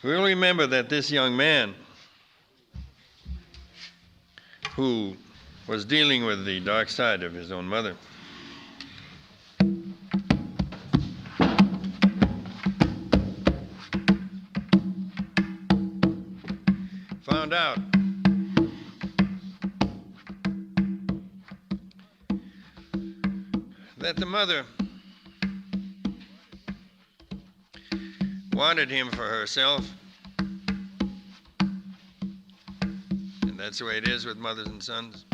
We'll remember that this young man who was dealing with the dark side of his own mother found out that the mother wanted him for herself, and that's the way it is with mothers and sons.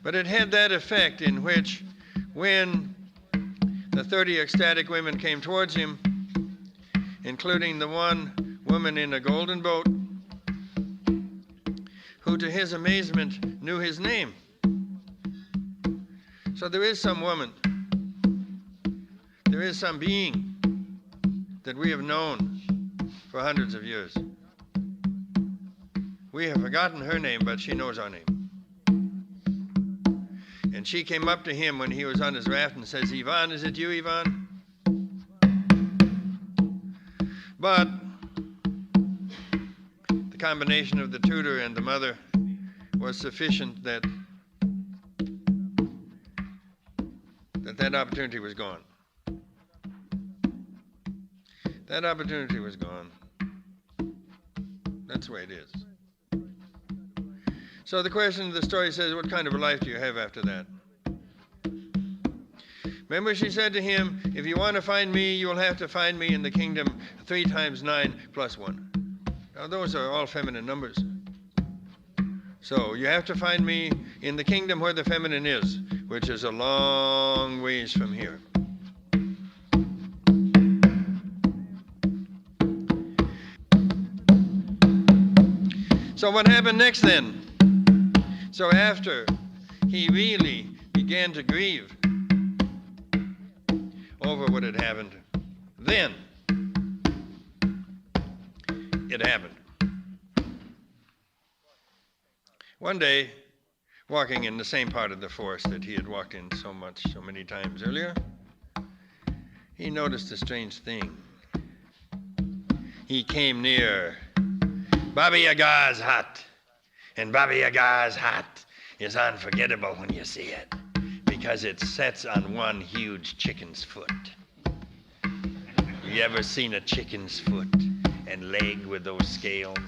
But it had that effect in which, when the 30 ecstatic women came towards him, including the one woman in a golden boat, who to his amazement knew his name. So there is some woman, there is some being that we have known for hundreds of years. We have forgotten her name, but she knows our name. And she came up to him when he was on his raft and says, "Ivan, is it you, Ivan?" But the combination of the tutor and the mother was sufficient that that opportunity was gone. That opportunity was gone. That's the way it is. So the question of the story says, what kind of a life do you have after that? Remember, she said to him, if you want to find me, you'll have to find me in the kingdom 3 times 9 plus 1. Now, those are all feminine numbers. So you have to find me in the kingdom where the feminine is, which is a long ways from here. So what happened next then? So after he really began to grieve over what had happened, then it happened. One day, walking in the same part of the forest that he had walked in so many times earlier, he noticed a strange thing. He came near Baba Yaga's hut, and Baba Yaga's hut is unforgettable when you see it, because it sets on one huge chicken's foot. You ever seen a chicken's foot and leg with those scales?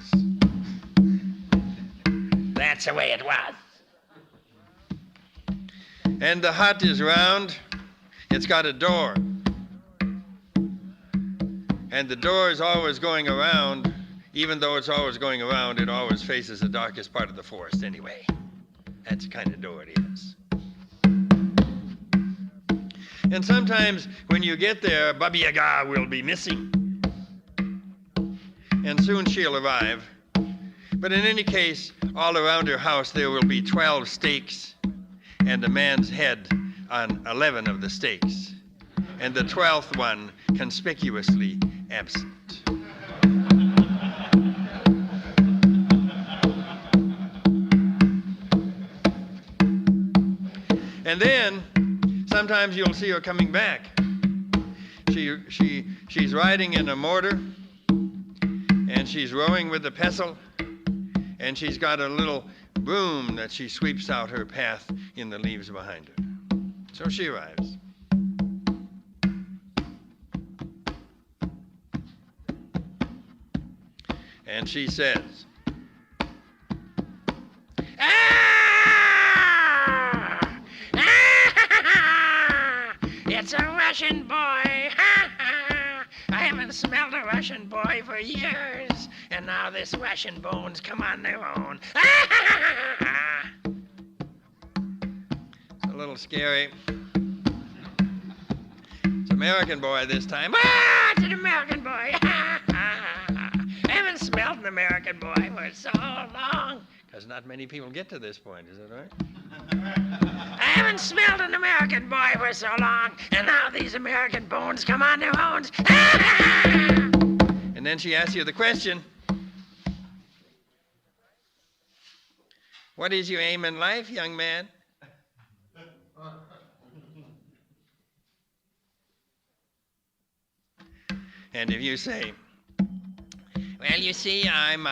That's the way it was. And the hut is round. It's got a door. And the door is always going around. Even though it's always going around, it always faces the darkest part of the forest anyway. That's the kind of door it is. And sometimes when you get there, Baba Yaga will be missing. And soon she'll arrive. But in any case, all around her house there will be 12 stakes and a man's head on 11 of the stakes, and the 12th one conspicuously absent. And then sometimes you'll see her coming back. She's riding in a mortar, and she's rowing with the pestle, and she's got a little broom that she sweeps out her path in the leaves behind her. So she arrives. And she says, it's a Russian boy. I haven't smelled a Russian boy for years, and now this Russian bone's come on their own. It's a little scary. It's an American boy this time. It's an American boy. I haven't smelled an American boy for so long. Because not many people get to this point, is that right? I haven't smelled an American boy for so long, and now these American bones come on their own. And then she asks you the question, what is your aim in life, young man? And if you say, well, you see, I'm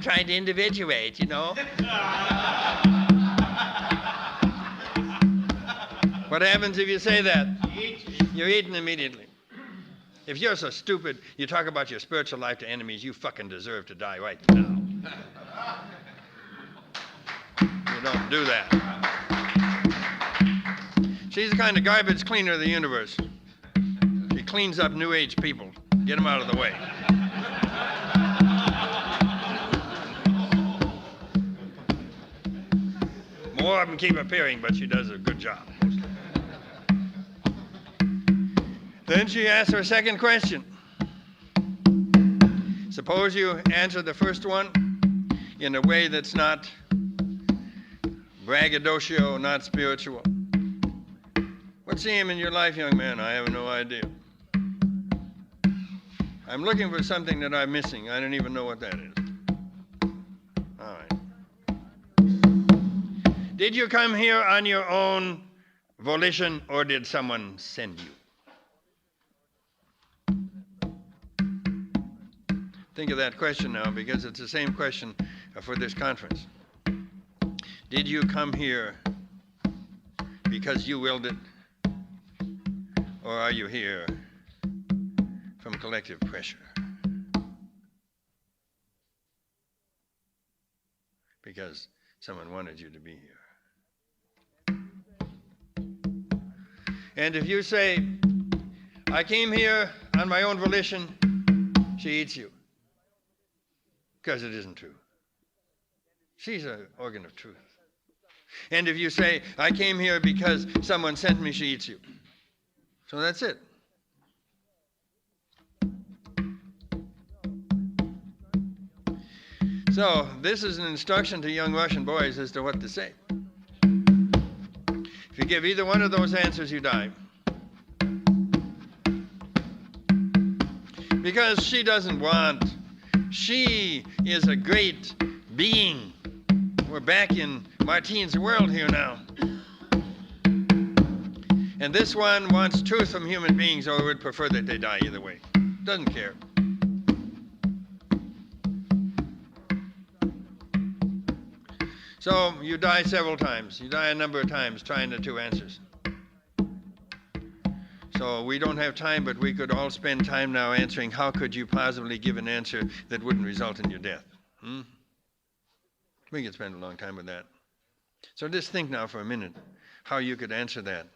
trying to individuate, you know. What happens if you say that? You're eaten immediately. If you're so stupid, you talk about your spiritual life to enemies, you fucking deserve to die right now. You don't do that. She's the kind of garbage cleaner of the universe. She cleans up New Age people. Get them out of the way. More of them keep appearing, but she does a good job. Then she asks her second question. Suppose you answer the first one in a way that's not braggadocio, not spiritual. What's the aim in your life, young man? I have no idea. I'm looking for something that I'm missing. I don't even know what that is. All right. Did you come here on your own volition, or did someone send you? Think of that question now, because it's the same question for this conference. Did you come here because you willed it, or are you here from collective pressure? Because someone wanted you to be here. And if you say, I came here on my own volition, she eats you. Because it isn't true. She's an organ of truth. And if you say, I came here because someone sent me, she eats you. So that's it. So this is an instruction to young Russian boys as to what to say. If you give either one of those answers, you die. Because she doesn't want. She is a great being. We're back in Martine's world here now. And this one wants truth from human beings, or would prefer that they die either way. Doesn't care. So you die several times. You die a number of times trying the two answers. So we don't have time, but we could all spend time now answering how could you possibly give an answer that wouldn't result in your death. We could spend a long time with that. So just think now for a minute how you could answer that.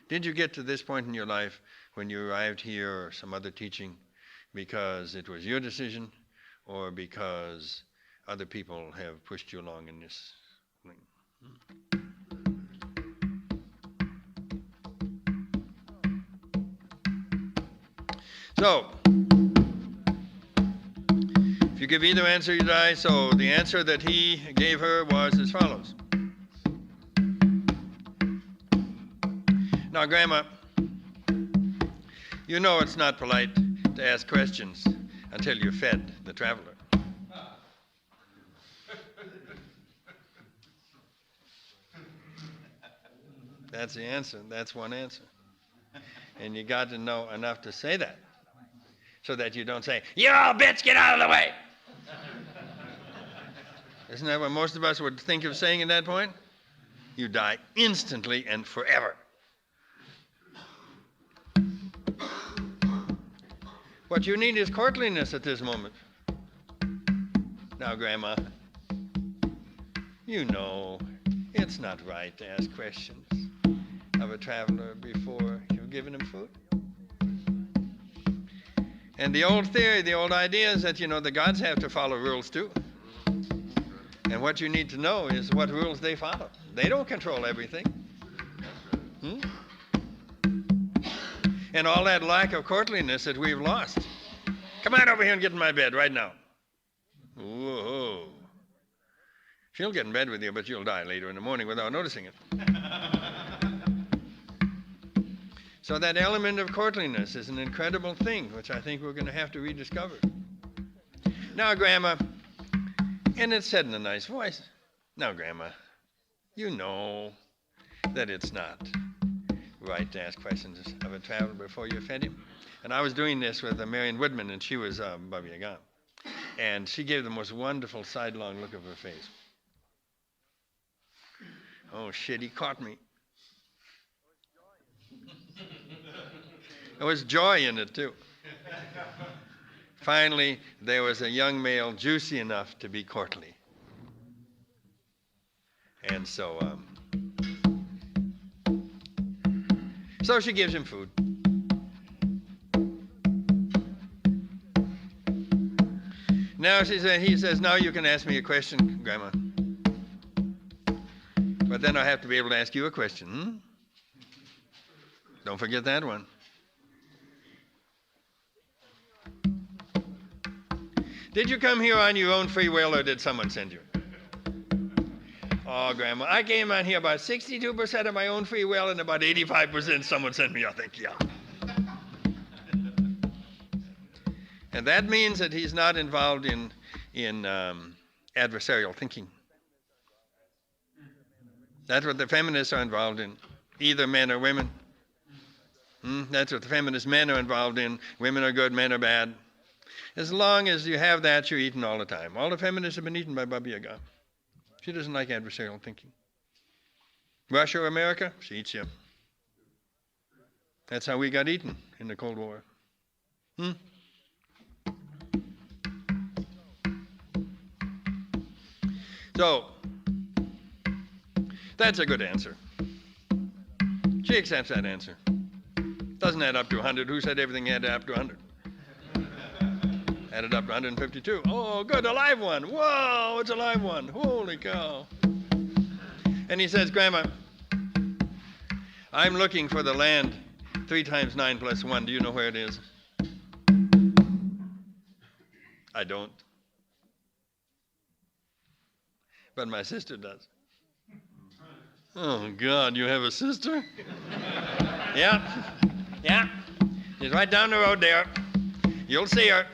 Did you get to this point in your life when you arrived here or some other teaching because it was your decision, or because other people have pushed you along in this thing? So, if you give either answer, you die. So the answer that he gave her was as follows. Now, Grandma, you know it's not polite to ask questions until you're fed the traveler. That's the answer. That's one answer. And you got to know enough to say that, so that you don't say, "You all bitch, get out of the way." Isn't that what most of us would think of saying at that point? You die instantly and forever. What you need is courtliness at this moment. Now, Grandma, you know it's not right to ask questions of a traveler before you've given him food. And the old theory, the old idea is that, the gods have to follow rules too. And what you need to know is what rules they follow. They don't control everything. And all that lack of courtliness that we've lost. Come on over here and get in my bed right now. Whoa. She'll get in bed with you, but you'll die later in the morning without noticing it. So that element of courtliness is an incredible thing, which I think we're going to have to rediscover. Now, Grandma, and it's said in a nice voice, now, Grandma, you know that it's not right to ask questions of a traveler before you fed him. And I was doing this with Marion Woodman, and she was Baba Yaga. And she gave the most wonderful sidelong look of her face. Oh, shit, he caught me. There was joy in it, too. Finally, there was a young male juicy enough to be courtly. And so she gives him food. Now he says, now you can ask me a question, Grandma. But then I have to be able to ask you a question. Don't forget that one. Did you come here on your own free will, or did someone send you? Oh, Grandma, I came on here about 62% of my own free will, and about 85% someone sent me, I think, yeah. And that means that he's not involved in adversarial thinking. That's what the feminists are involved in, either men or women. That's what the feminist men are involved in. Women are good, men are bad. As long as you have that, you're eaten all the time. All the feminists have been eaten by Baba Yaga. She doesn't like adversarial thinking. Russia or America, she eats you. That's how we got eaten in the Cold War. So, that's a good answer. She accepts that answer. Doesn't add up to 100. Who said everything had to add up to 100? Added up to 152. Oh, good, a live one. Whoa, it's a live one. Holy cow. And he says, Grandma, I'm looking for the land 3 times 9 plus 1. Do you know where it is? I don't. But my sister does. Oh, God, you have a sister? Yeah. She's right down the road there. You'll see her.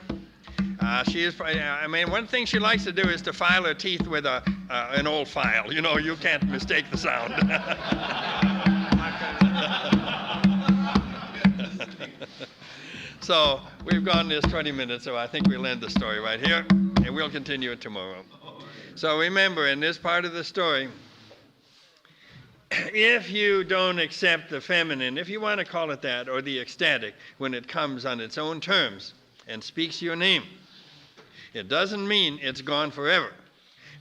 She is. I mean, one thing she likes to do is to file her teeth with an old file. You know, you can't mistake the sound. So we've gone this 20 minutes, so I think we'll end the story right here, and we'll continue it tomorrow. So remember, in this part of the story, if you don't accept the feminine, if you want to call it that, or the ecstatic, when it comes on its own terms and speaks your name, it doesn't mean it's gone forever,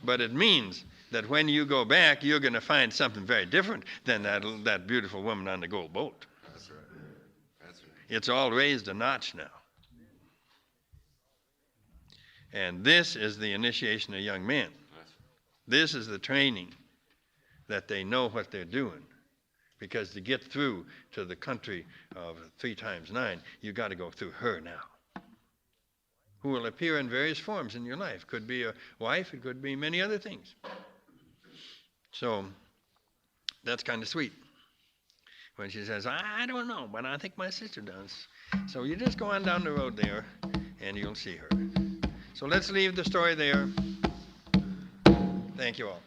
but it means that when you go back, you're going to find something very different than that beautiful woman on the gold boat. That's right. That's right. It's all raised a notch now. And this is the initiation of young men. This is the training that they know what they're doing. Because to get through to the country of 3 times 9, you've got to go through her now, who will appear in various forms in your life. Could be a wife, it could be many other things. So that's kind of sweet. When she says, I don't know, but I think my sister does. So you just go on down the road there, and you'll see her. So let's leave the story there. Thank you all.